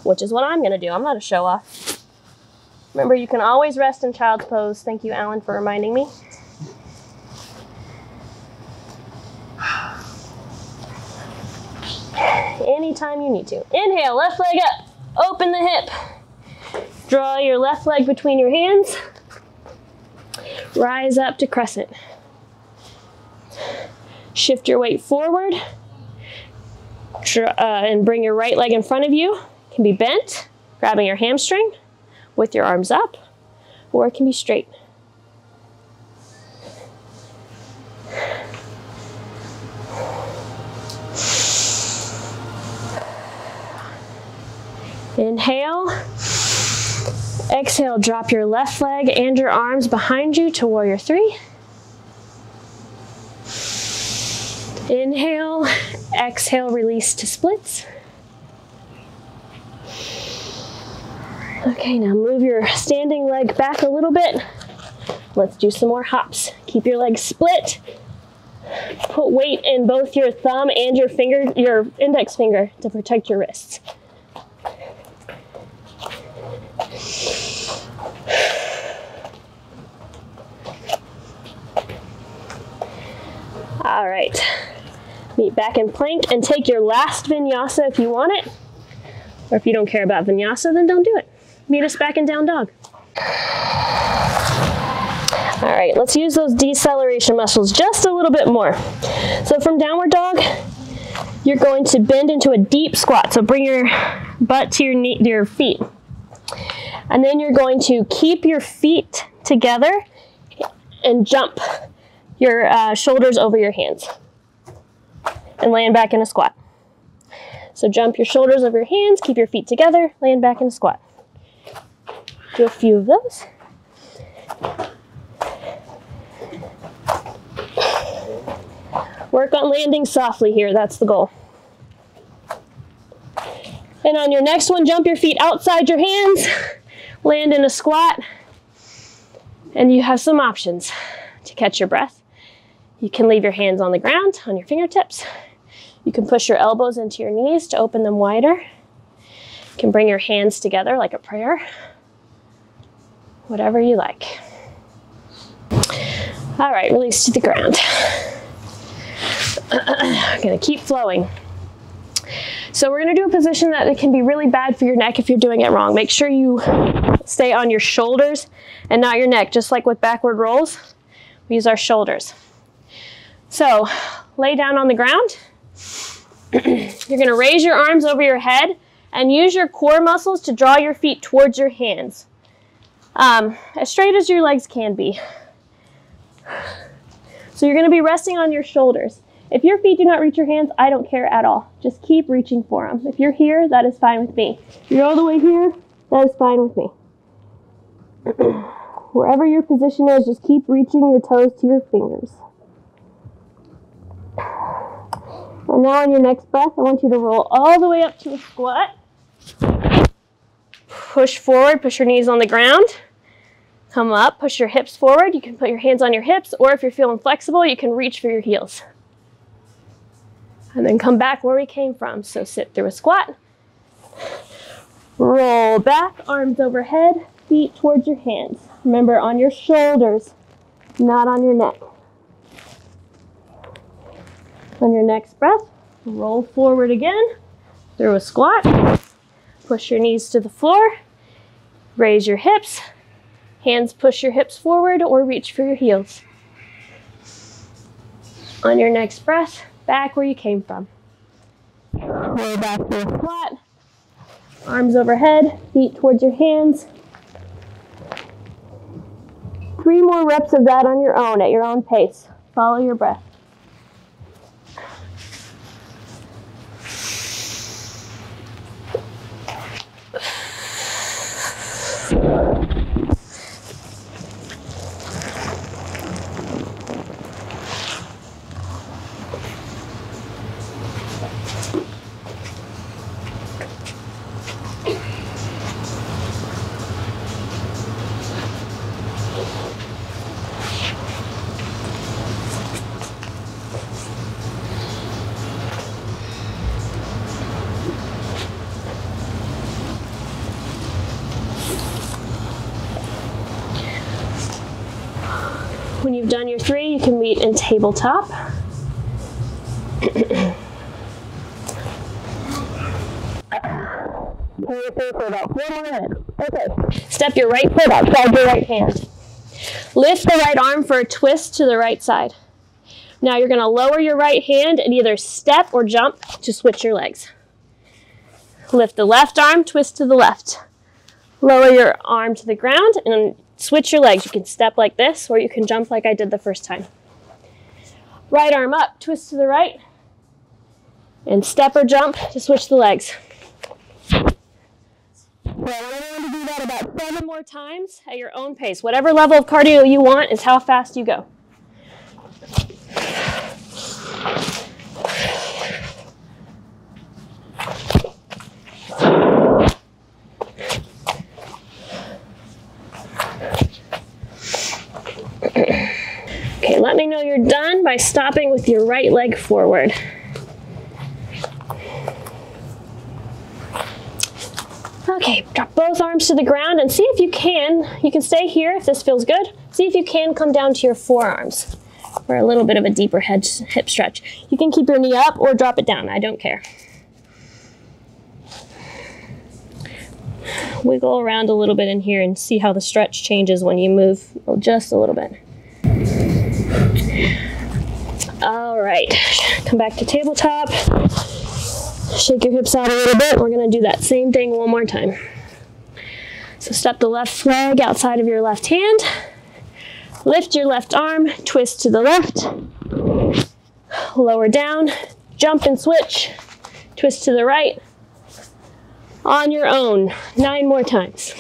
which is what I'm gonna do. I'm not a show off. Remember, you can always rest in child's pose. Thank you, Alan, for reminding me. Anytime you need to. Inhale, left leg up, open the hip. Draw your left leg between your hands. Rise up to crescent. Shift your weight forward and bring your right leg in front of you. It can be bent, grabbing your hamstring with your arms up, or it can be straight. Inhale. Exhale, drop your left leg and your arms behind you to warrior three. Inhale, exhale, release to splits. Okay, now move your standing leg back a little bit. Let's do some more hops. Keep your legs split. Put weight in both your thumb and your index finger to protect your wrists. All right, meet back in plank and take your last vinyasa if you want it. Or if you don't care about vinyasa, then don't do it. Meet us back in down dog. All right, let's use those deceleration muscles just a little bit more. So from downward dog, you're going to bend into a deep squat. So bring your butt to your feet. And then you're going to keep your feet together and jump your shoulders over your hands and land back in a squat. So jump your shoulders over your hands, keep your feet together, land back in a squat. Do a few of those. Work on landing softly here, that's the goal. And on your next one, jump your feet outside your hands, land in a squat, and you have some options to catch your breath. You can leave your hands on the ground, on your fingertips. You can push your elbows into your knees to open them wider. You can bring your hands together like a prayer. Whatever you like. All right, release to the ground. I'm gonna keep flowing. So we're gonna do a position that it can be really bad for your neck if you're doing it wrong. Make sure you stay on your shoulders and not your neck, just like with backward rolls. We use our shoulders. So lay down on the ground. You're gonna raise your arms over your head and use your core muscles to draw your feet towards your hands. As straight as your legs can be. So you're gonna be resting on your shoulders. If your feet do not reach your hands, I don't care at all. Just keep reaching for them. If you're here, that is fine with me. If you're all the way here, that is fine with me. Wherever your position is, just keep reaching your toes to your fingers. And now on your next breath, I want you to roll all the way up to a squat. Push forward, push your knees on the ground. Come up, push your hips forward. You can put your hands on your hips, or if you're feeling flexible, you can reach for your heels. And then come back where we came from. So sit through a squat. Roll back, arms overhead, feet towards your hands. Remember, on your shoulders, not on your neck. On your next breath, roll forward again through a squat. Push your knees to the floor. Raise your hips. Hands push your hips forward or reach for your heels. On your next breath, back where you came from. Roll back to a squat. Arms overhead, feet towards your hands. 3 more reps of that on your own, at your own pace. Follow your breath. When you've done your 3, you can meet in tabletop. For about 4 more minutes. Okay. Step your right foot outside your right hand. Lift the right arm for a twist to the right side. Now you're going to lower your right hand and either step or jump to switch your legs. Lift the left arm, twist to the left. Lower your arm to the ground and switch your legs. You can step like this or you can jump like I did the first time. Right arm up, twist to the right, and step or jump to switch the legs. Well, we're going to do that about 7 more times at your own pace. Whatever level of cardio you want is how fast you go. Okay, let me know you're done by stopping with your right leg forward. Okay, drop both arms to the ground and see if you can stay here if this feels good. See if you can come down to your forearms for a little bit of a deeper hip stretch. You can keep your knee up or drop it down, I don't care. Wiggle around a little bit in here and see how the stretch changes when you move just a little bit. All right, come back to tabletop. Shake your hips out a little bit. We're going to do that same thing one more time. So step the left leg outside of your left hand. Lift your left arm, twist to the left. Lower down, jump and switch. Twist to the right. On your own, 9 more times.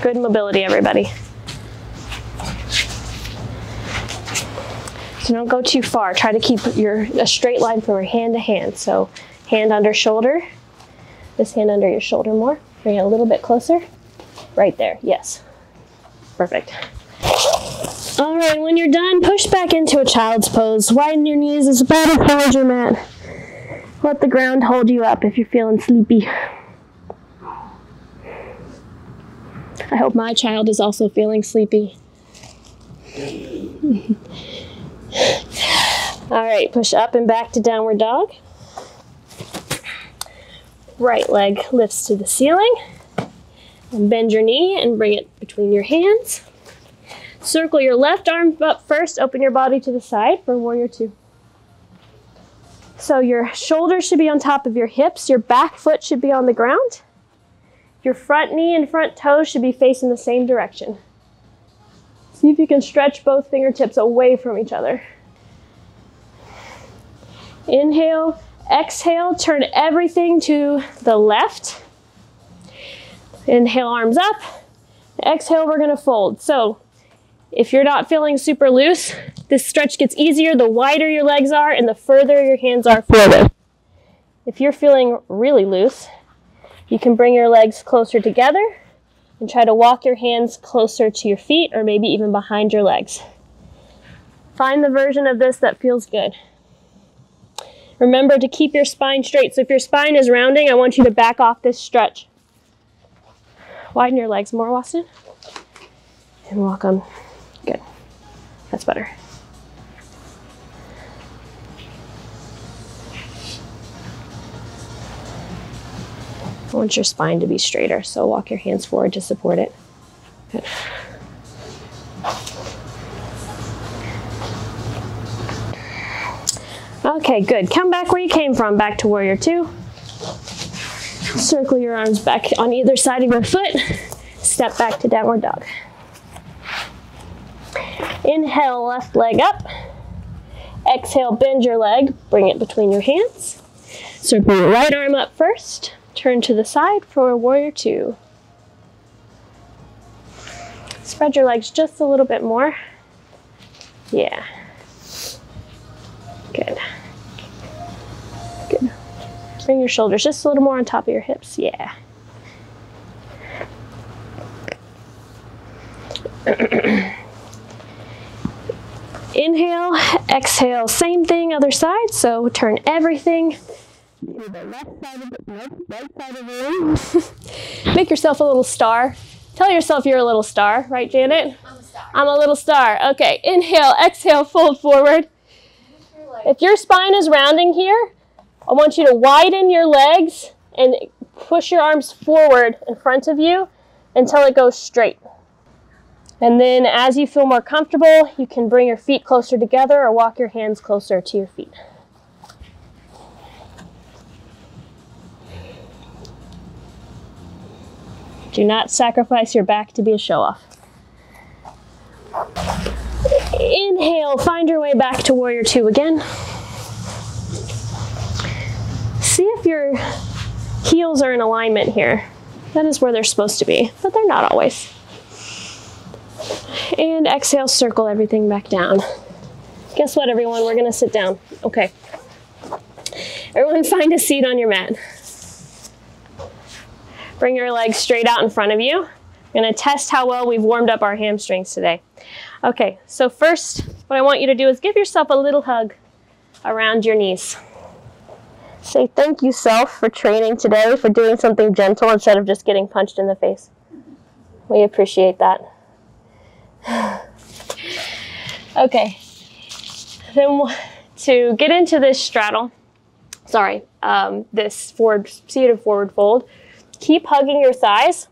Good mobility, everybody. So don't go too far. Try to keep a straight line from your hand to hand. So hand under shoulder, this hand under your shoulder more. Bring it a little bit closer. Right there, yes. Perfect. All right, when you're done, push back into a child's pose. Widen your knees as about as far as your mat. Let the ground hold you up if you're feeling sleepy. I hope my child is also feeling sleepy. All right, push up and back to downward dog. Right leg lifts to the ceiling. And bend your knee and bring it between your hands. Circle your left arm up first. Open your body to the side for warrior 2. So your shoulders should be on top of your hips. Your back foot should be on the ground. Your front knee and front toes should be facing the same direction. See if you can stretch both fingertips away from each other. Inhale, exhale, turn everything to the left. Inhale, arms up. Exhale, we're gonna fold. So if you're not feeling super loose, this stretch gets easier the wider your legs are and the further your hands are forward. If you're feeling really loose, you can bring your legs closer together and try to walk your hands closer to your feet or maybe even behind your legs. Find the version of this that feels good. Remember to keep your spine straight. So if your spine is rounding, I want you to back off this stretch. Widen your legs more, Waston. And walk them. Good. That's better. I want your spine to be straighter, so walk your hands forward to support it. Good. Okay, good. Come back where you came from, back to warrior 2. Circle your arms back on either side of your foot. Step back to downward dog. Inhale, left leg up. Exhale, bend your leg, bring it between your hands. Circle your right arm up first. Turn to the side for warrior 2. Spread your legs just a little bit more. Yeah. Good. Good. Bring your shoulders just a little more on top of your hips. Yeah. Inhale, exhale, same thing, other side. So turn everything to the left side of the right side of the room. Make yourself a little star. Tell yourself you're a little star, right, Janet? I'm a star. I'm a little star. Okay, inhale, exhale, fold forward. If your spine is rounding here, I want you to widen your legs and push your arms forward in front of you until it goes straight. And then as you feel more comfortable, you can bring your feet closer together or walk your hands closer to your feet. Do not sacrifice your back to be a show-off. Inhale, find your way back to Warrior Two again. See if your heels are in alignment here. That is where they're supposed to be, but they're not always. And exhale, circle everything back down. Guess what, everyone? We're gonna sit down. Okay. Everyone find a seat on your mat. Bring your legs straight out in front of you. We're gonna test how well we've warmed up our hamstrings today. Okay, so first, what I want you to do is give yourself a little hug around your knees. Say thank you, self, for training today, for doing something gentle instead of just getting punched in the face. We appreciate that. Okay, then to get into this straddle, this seated forward fold, keep hugging your thighs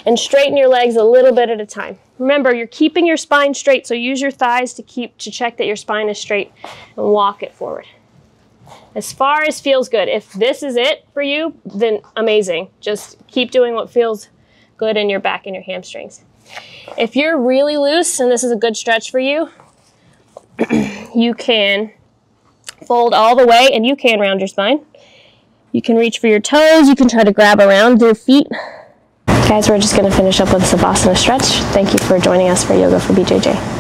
and straighten your legs a little bit at a time. Remember, you're keeping your spine straight, so use your thighs to check that your spine is straight and walk it forward. As far as feels good. If this is it for you, then amazing. Just keep doing what feels good in your back and your hamstrings. If you're really loose and this is a good stretch for you, you can fold all the way and you can round your spine. You can reach for your toes. You can try to grab around your feet. Guys, we're just going to finish up with Savasana stretch. Thank you for joining us for Yoga for BJJ.